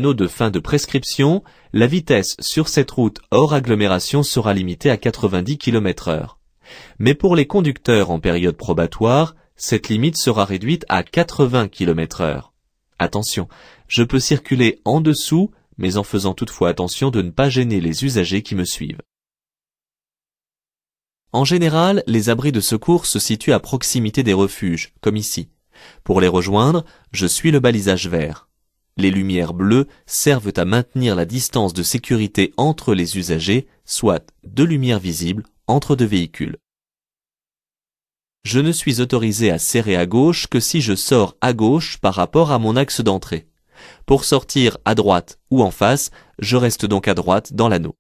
panneau de fin de prescription, la vitesse sur cette route hors agglomération sera limitée à 90 km/h. Mais pour les conducteurs en période probatoire, cette limite sera réduite à 80 km/h. Attention, je peux circuler en dessous, mais en faisant toutefois attention de ne pas gêner les usagers qui me suivent. En général, les abris de secours se situent à proximité des refuges, comme ici. Pour les rejoindre, je suis le balisage vert. Les lumières bleues servent à maintenir la distance de sécurité entre les usagers, soit deux lumières visibles entre deux véhicules. Je ne suis autorisé à serrer à gauche que si je sors à gauche par rapport à mon axe d'entrée. Pour sortir à droite ou en face, je reste donc à droite dans l'anneau.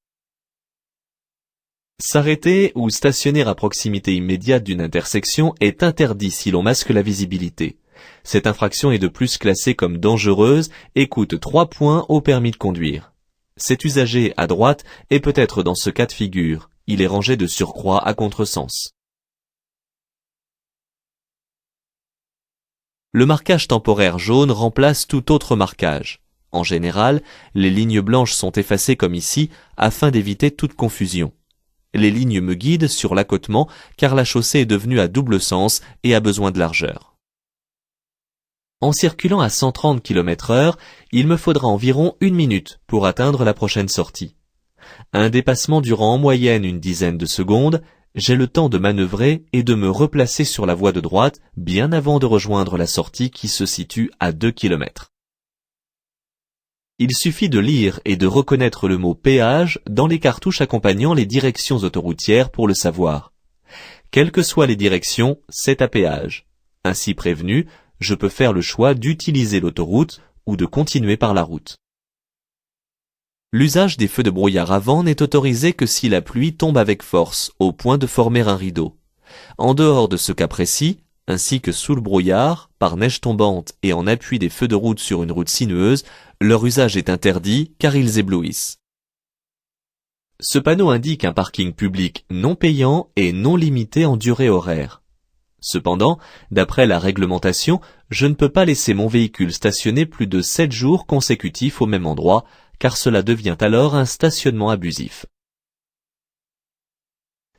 S'arrêter ou stationner à proximité immédiate d'une intersection est interdit si l'on masque la visibilité. Cette infraction est de plus classée comme dangereuse et coûte 3 points au permis de conduire. Cet usager à droite est peut-être dans ce cas de figure. Il est rangé de surcroît à contresens. Le marquage temporaire jaune remplace tout autre marquage. En général, les lignes blanches sont effacées comme ici afin d'éviter toute confusion. Les lignes me guident sur l'accotement car la chaussée est devenue à double sens et a besoin de largeur. En circulant à 130 km/h, il me faudra environ 1 minute pour atteindre la prochaine sortie. Un dépassement durant en moyenne une dizaine de secondes, j'ai le temps de manœuvrer et de me replacer sur la voie de droite bien avant de rejoindre la sortie qui se situe à 2 km. Il suffit de lire et de reconnaître le mot péage dans les cartouches accompagnant les directions autoroutières pour le savoir. Quelles que soient les directions, c'est à péage. Ainsi prévenu, je peux faire le choix d'utiliser l'autoroute ou de continuer par la route. L'usage des feux de brouillard avant n'est autorisé que si la pluie tombe avec force, au point de former un rideau. En dehors de ce cas précis, ainsi que sous le brouillard, par neige tombante et en appui des feux de route sur une route sinueuse, leur usage est interdit car ils éblouissent. Ce panneau indique un parking public non payant et non limité en durée horaire. Cependant, d'après la réglementation, je ne peux pas laisser mon véhicule stationner plus de 7 jours consécutifs au même endroit, car cela devient alors un stationnement abusif.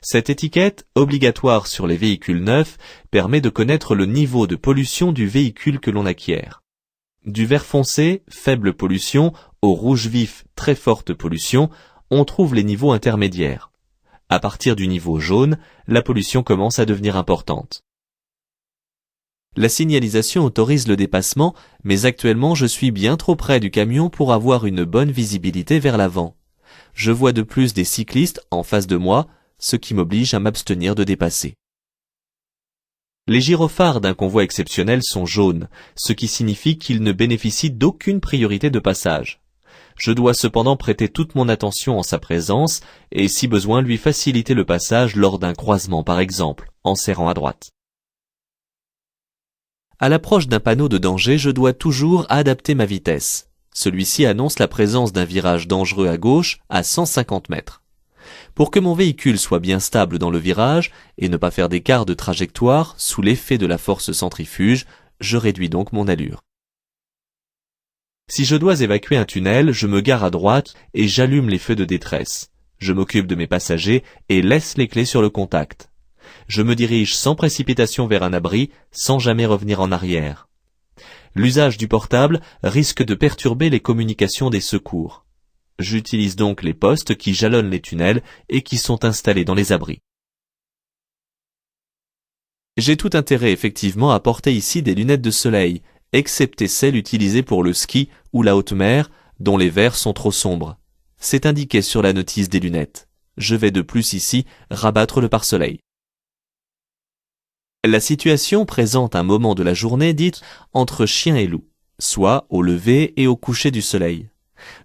Cette étiquette, obligatoire sur les véhicules neufs, permet de connaître le niveau de pollution du véhicule que l'on acquiert. Du vert foncé, faible pollution, au rouge vif, très forte pollution, on trouve les niveaux intermédiaires. À partir du niveau jaune, la pollution commence à devenir importante. La signalisation autorise le dépassement, mais actuellement je suis bien trop près du camion pour avoir une bonne visibilité vers l'avant. Je vois de plus des cyclistes en face de moi, ce qui m'oblige à m'abstenir de dépasser. Les gyrophares d'un convoi exceptionnel sont jaunes, ce qui signifie qu'ils ne bénéficient d'aucune priorité de passage. Je dois cependant prêter toute mon attention en sa présence et si besoin lui faciliter le passage lors d'un croisement par exemple, en serrant à droite. À l'approche d'un panneau de danger, je dois toujours adapter ma vitesse. Celui-ci annonce la présence d'un virage dangereux à gauche à 150 mètres. Pour que mon véhicule soit bien stable dans le virage et ne pas faire d'écart de trajectoire sous l'effet de la force centrifuge, je réduis donc mon allure. Si je dois évacuer un tunnel, je me gare à droite et j'allume les feux de détresse. Je m'occupe de mes passagers et laisse les clés sur le contact. Je me dirige sans précipitation vers un abri, sans jamais revenir en arrière. L'usage du portable risque de perturber les communications des secours. J'utilise donc les postes qui jalonnent les tunnels et qui sont installés dans les abris. J'ai tout intérêt effectivement à porter ici des lunettes de soleil, excepté celles utilisées pour le ski ou la haute mer, dont les verres sont trop sombres. C'est indiqué sur la notice des lunettes. Je vais de plus ici rabattre le pare-soleil. La situation présente un moment de la journée dite entre chien et loup, soit au lever et au coucher du soleil.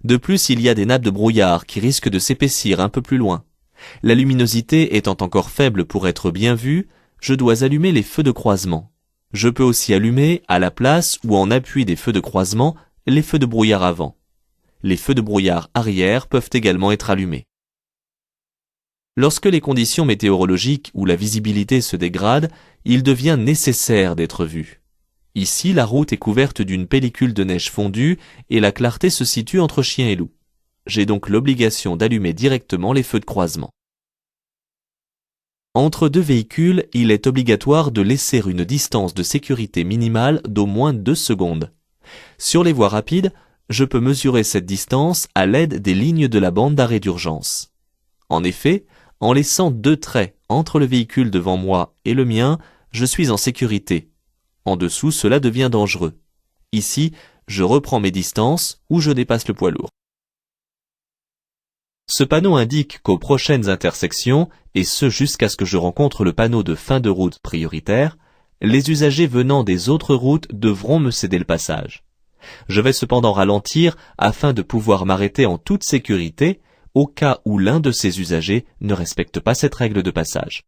De plus, il y a des nappes de brouillard qui risquent de s'épaissir un peu plus loin. La luminosité étant encore faible pour être bien vue, je dois allumer les feux de croisement. Je peux aussi allumer, à la place ou en appui des feux de croisement, les feux de brouillard avant. Les feux de brouillard arrière peuvent également être allumés. Lorsque les conditions météorologiques ou la visibilité se dégradent, il devient nécessaire d'être vu. Ici, la route est couverte d'une pellicule de neige fondue et la clarté se situe entre chien et loup. J'ai donc l'obligation d'allumer directement les feux de croisement. Entre deux véhicules, il est obligatoire de laisser une distance de sécurité minimale d'au moins 2 secondes. Sur les voies rapides, je peux mesurer cette distance à l'aide des lignes de la bande d'arrêt d'urgence. En effet, en laissant 2 traits entre le véhicule devant moi et le mien, je suis en sécurité. En dessous, cela devient dangereux. Ici, je reprends mes distances ou je dépasse le poids lourd. Ce panneau indique qu'aux prochaines intersections, et ce jusqu'à ce que je rencontre le panneau de fin de route prioritaire, les usagers venant des autres routes devront me céder le passage. Je vais cependant ralentir afin de pouvoir m'arrêter en toute sécurité au cas où l'un de ces usagers ne respecte pas cette règle de passage.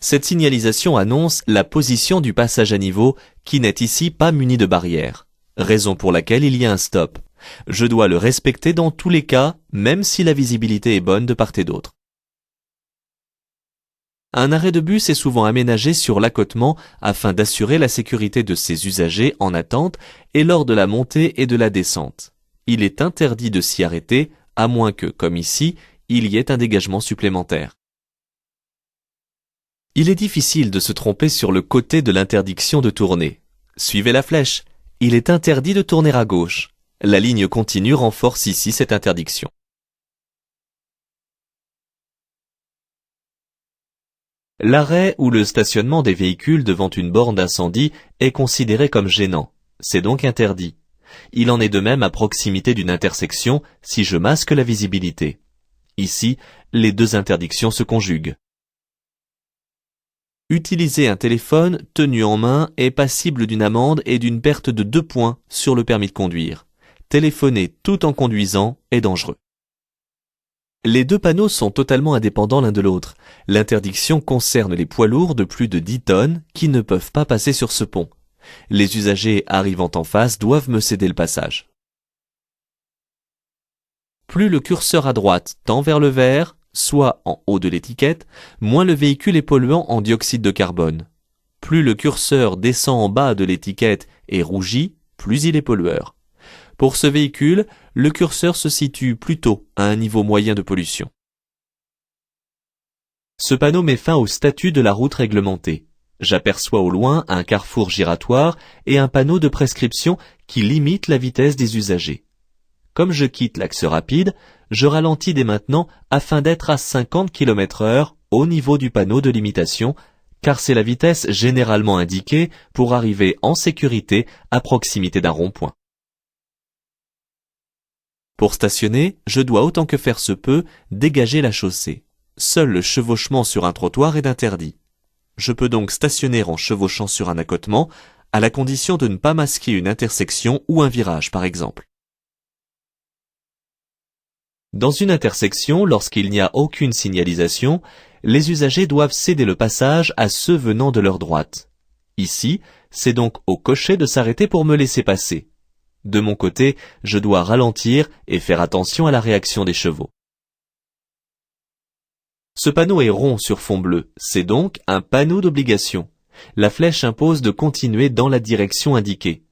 Cette signalisation annonce la position du passage à niveau qui n'est ici pas muni de barrière, raison pour laquelle il y a un stop. Je dois le respecter dans tous les cas, même si la visibilité est bonne de part et d'autre. Un arrêt de bus est souvent aménagé sur l'accotement afin d'assurer la sécurité de ses usagers en attente et lors de la montée et de la descente. Il est interdit de s'y arrêter, à moins que, comme ici, il y ait un dégagement supplémentaire. Il est difficile de se tromper sur le côté de l'interdiction de tourner. Suivez la flèche. Il est interdit de tourner à gauche. La ligne continue renforce ici cette interdiction. L'arrêt ou le stationnement des véhicules devant une borne d'incendie est considéré comme gênant. C'est donc interdit. Il en est de même à proximité d'une intersection si je masque la visibilité. Ici, les deux interdictions se conjuguent. Utiliser un téléphone tenu en main est passible d'une amende et d'une perte de 2 points sur le permis de conduire. Téléphoner tout en conduisant est dangereux. Les deux panneaux sont totalement indépendants l'un de l'autre. L'interdiction concerne les poids lourds de plus de 10 tonnes qui ne peuvent pas passer sur ce pont. Les usagers arrivant en face doivent me céder le passage. Plus le curseur à droite tend vers le vert, soit en haut de l'étiquette, moins le véhicule est polluant en dioxyde de carbone. Plus le curseur descend en bas de l'étiquette et rougit, plus il est pollueur. Pour ce véhicule, le curseur se situe plutôt à un niveau moyen de pollution. Ce panneau met fin au statut de la route réglementée. J'aperçois au loin un carrefour giratoire et un panneau de prescription qui limite la vitesse des usagers. Comme je quitte l'axe rapide, je ralentis dès maintenant afin d'être à 50 km/h au niveau du panneau de limitation, car c'est la vitesse généralement indiquée pour arriver en sécurité à proximité d'un rond-point. Pour stationner, je dois autant que faire se peut dégager la chaussée. Seul le chevauchement sur un trottoir est interdit. Je peux donc stationner en chevauchant sur un accotement, à la condition de ne pas masquer une intersection ou un virage par exemple. Dans une intersection, lorsqu'il n'y a aucune signalisation, les usagers doivent céder le passage à ceux venant de leur droite. Ici, c'est donc au cocher de s'arrêter pour me laisser passer. De mon côté, je dois ralentir et faire attention à la réaction des chevaux. Ce panneau est rond sur fond bleu, c'est donc un panneau d'obligation. La flèche impose de continuer dans la direction indiquée.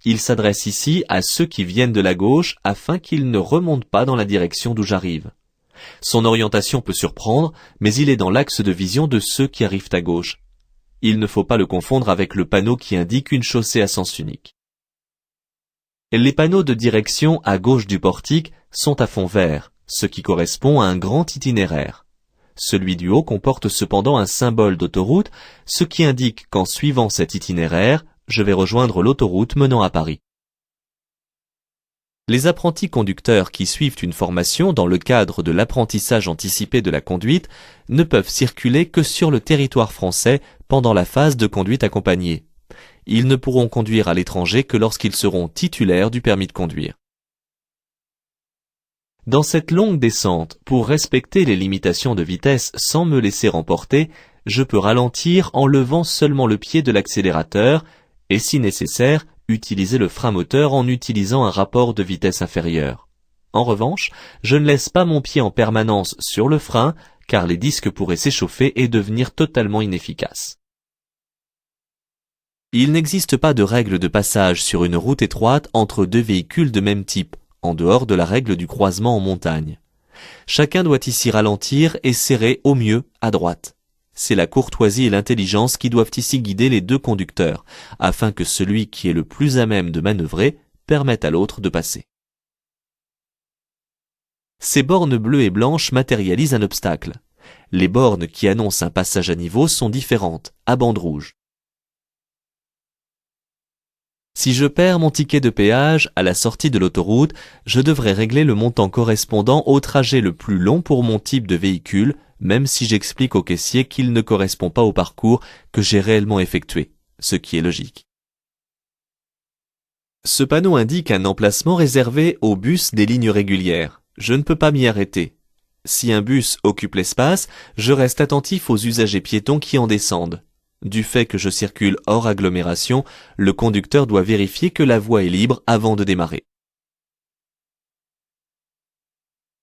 Il s'adresse ici à ceux qui viennent de la gauche afin qu'ils ne remontent pas dans la direction d'où j'arrive. Son orientation peut surprendre, mais il est dans l'axe de vision de ceux qui arrivent à gauche. Il ne faut pas le confondre avec le panneau qui indique une chaussée à sens unique. Les panneaux de direction à gauche du portique sont à fond vert, ce qui correspond à un grand itinéraire. Celui du haut comporte cependant un symbole d'autoroute, ce qui indique qu'en suivant cet itinéraire, je vais rejoindre l'autoroute menant à Paris. Les apprentis conducteurs qui suivent une formation dans le cadre de l'apprentissage anticipé de la conduite ne peuvent circuler que sur le territoire français pendant la phase de conduite accompagnée. Ils ne pourront conduire à l'étranger que lorsqu'ils seront titulaires du permis de conduire. Dans cette longue descente, pour respecter les limitations de vitesse sans me laisser emporter, je peux ralentir en levant seulement le pied de l'accélérateur et, si nécessaire, utiliser le frein moteur en utilisant un rapport de vitesse inférieur. En revanche, je ne laisse pas mon pied en permanence sur le frein car les disques pourraient s'échauffer et devenir totalement inefficaces. Il n'existe pas de règle de passage sur une route étroite entre deux véhicules de même type, en dehors de la règle du croisement en montagne. Chacun doit ici ralentir et serrer au mieux à droite. C'est la courtoisie et l'intelligence qui doivent ici guider les deux conducteurs, afin que celui qui est le plus à même de manœuvrer permette à l'autre de passer. Ces bornes bleues et blanches matérialisent un obstacle. Les bornes qui annoncent un passage à niveau sont différentes, à bande rouge. Si je perds mon ticket de péage à la sortie de l'autoroute, je devrais régler le montant correspondant au trajet le plus long pour mon type de véhicule, même si j'explique au caissier qu'il ne correspond pas au parcours que j'ai réellement effectué, ce qui est logique. Ce panneau indique un emplacement réservé aux bus des lignes régulières. Je ne peux pas m'y arrêter. Si un bus occupe l'espace, je reste attentif aux usagers piétons qui en descendent. Du fait que je circule hors agglomération, le conducteur doit vérifier que la voie est libre avant de démarrer.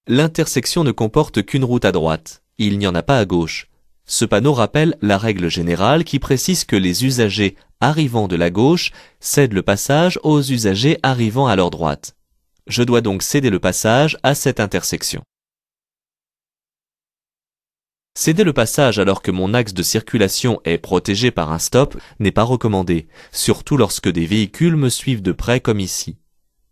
L'intersection ne comporte qu'une route à droite. Il n'y en a pas à gauche. Ce panneau rappelle la règle générale qui précise que les usagers arrivant de la gauche cèdent le passage aux usagers arrivant à leur droite. Je dois donc céder le passage à cette intersection. Céder le passage alors que mon axe de circulation est protégé par un stop n'est pas recommandé, surtout lorsque des véhicules me suivent de près comme ici.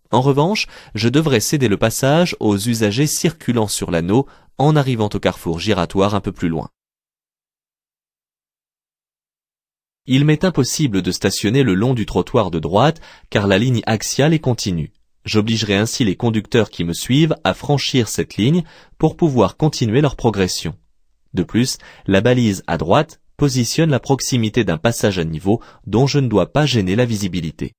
En revanche, je devrais céder le passage aux usagers circulant sur l'anneau en arrivant au carrefour giratoire un peu plus loin. Il m'est impossible de stationner le long du trottoir de droite car la ligne axiale est continue. J'obligerai ainsi les conducteurs qui me suivent à franchir cette ligne pour pouvoir continuer leur progression. De plus, la balise à droite positionne la proximité d'un passage à niveau dont je ne dois pas gêner la visibilité.